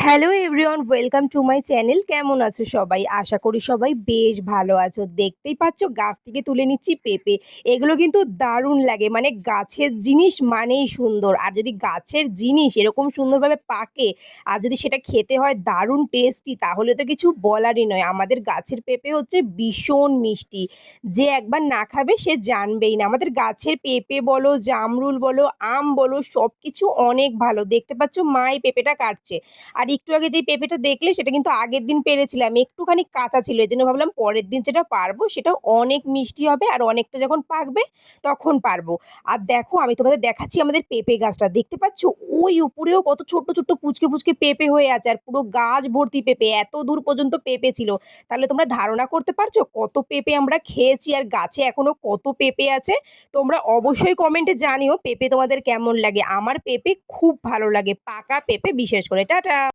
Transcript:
Hello everyone, welcome to my channel. কেমন আছো সবাই? আশা করি সবাই বেশ ভালো আছো। দেখতেই পাচ্ছ গাছ থেকে তুলে নিচ্ছি পেঁপে। এগুলো কিন্তু দারুণ লাগে, মানে গাছের জিনিস মানেই সুন্দর। আর যদি গাছের জিনিস এরকম সুন্দরভাবে পাকে আর যদি সেটা খেতে হয় দারুণ টেস্টি, তাহলে তো কিছু বলারই নয়। আমাদের গাছের পেঁপে হচ্ছে ভীষণ মিষ্টি। যে একবার না খাবে সে জানবেই না। আমাদের গাছের পেঁপে বলো, জামরুল বলো, আম বলো, সব কিছু অনেক ভালো। দেখতে পাচ্ছ মা এই পেঁপেটা কাটছে। আর একটু আগে যেই পেঁপেটা দেখলে সেটা কিন্তু আগের দিন পেড়েছিলাম। একটুখানি কাঁচা ছিল। এজন্য ভাবলাম পরের দিন যেটা পারবো সেটা অনেক মিষ্টি হবে আর অনেকটা যখন পাকবে তখন পারবো। আর দেখো আমি তোমাদের দেখাচ্ছি আমাদের পেঁপে গাছটা। দেখতে পাচ্ছ? ওই উপরেও কত ছোট্ট, ছোট্ট পুচকে, পুচকে পেঁপে হয়ে আছে আর পুরো গাছ ভর্তি পেঁপে। এত দূর পর্যন্ত পেঁপে ছিল। তাহলে তোমরা ধারণা করতে পারছো কত পেঁপে আমরা খেয়েছি আর গাছে এখনো কত পেঁপে আছে? তোমরা অবশ্যই কমেন্টে জানিও পেঁপে তোমাদের কেমন লাগে। আমার পেঁপে খুব ভালো লাগে, পাকা পেঁপে বিশেষ করে। টাটা।